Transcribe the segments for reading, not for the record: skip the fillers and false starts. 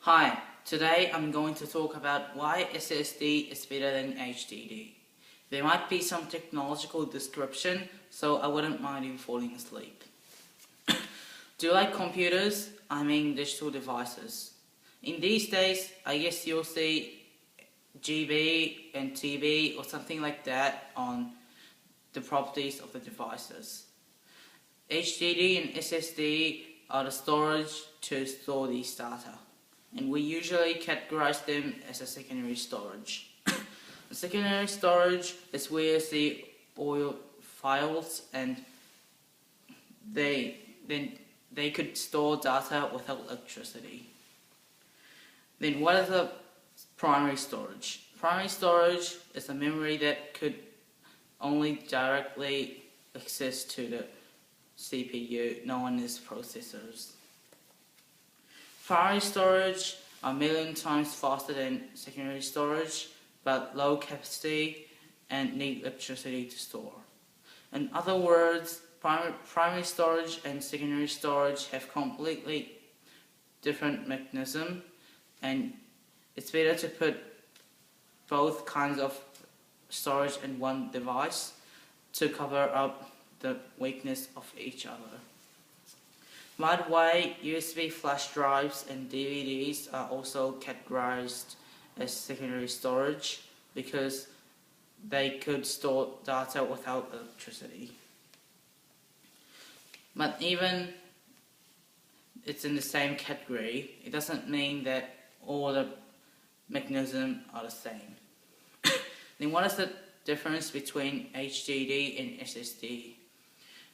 Hi, today I'm going to talk about why SSD is better than HDD. There might be some technological description, so I wouldn't mind you falling asleep. Do you like computers? I mean digital devices. In these days, I guess you'll see GB and TB or something like that on the properties of the devices. HDD and SSD are the storage to store these data, and we usually categorize them as a secondary storage. The secondary storage is where the oil files and they could store data without electricity. Then what is the primary storage? Primary storage is a memory that could only directly access to the CPU, known as processors. Primary storage are a million times faster than secondary storage, but low capacity and need electricity to store. In other words, primary storage and secondary storage have completely different mechanism, and it's better to put both kinds of storage in one device to cover up the weakness of each other. By the way, USB flash drives and DVDs are also categorized as secondary storage because they could store data without electricity. But even it's in the same category, it doesn't mean that all the mechanisms are the same. Then what is the difference between HDD and SSD?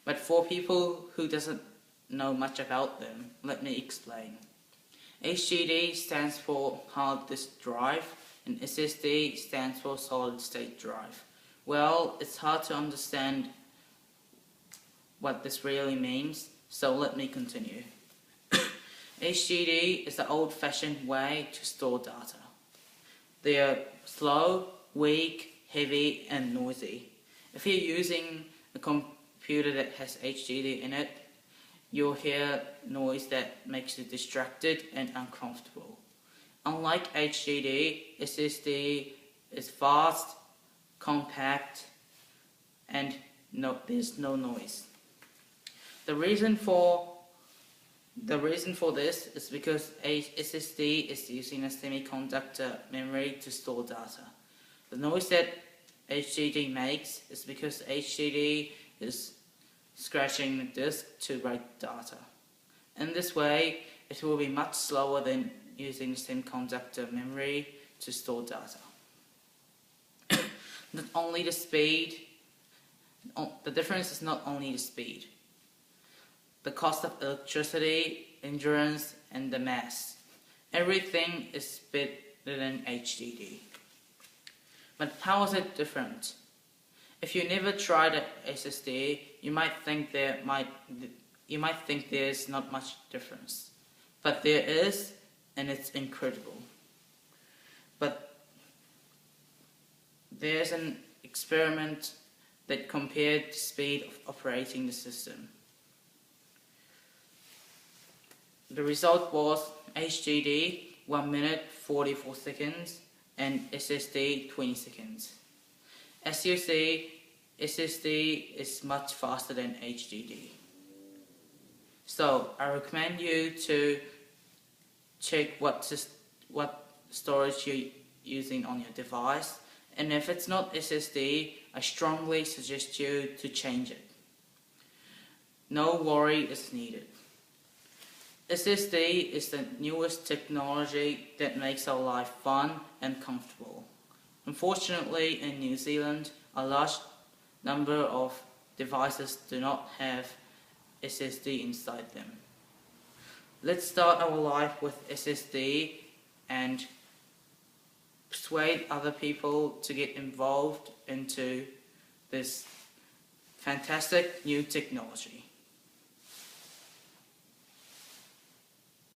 But for people who doesn't know much about them, let me explain. HDD stands for hard disk drive and SSD stands for solid state drive. Well, it's hard to understand what this really means, so let me continue. HDD is the old-fashioned way to store data. They are slow, weak, heavy and noisy. If you're using a computer that has HDD in it, you'll hear noise that makes you distracted and uncomfortable. Unlike HDD, SSD is fast, compact, and there's no noise. The reason for this is because SSD is using a semiconductor memory to store data. The noise that HDD makes is because HDD is scratching the disk to write data. In this way, it will be much slower than using semiconductor memory to store data. Not only the speed, the difference is not only the speed. The cost of electricity, endurance, and the mass. Everything is better than HDD. But how is it different? If you never tried an SSD, you might think there's not much difference. But there is, and it's incredible. But there's an experiment that compared the speed of operating the system. The result was HDD 1 minute 44 seconds and SSD 20 seconds. As you see, SSD is much faster than HDD. So I recommend you to check what storage you're using on your device, and if it's not SSD, I strongly suggest you to change it. No worry is needed. SSD is the newest technology that makes our life fun and comfortable. Unfortunately, in New Zealand, a large number of devices do not have SSD inside them. Let's start our life with SSD and persuade other people to get involved into this fantastic new technology.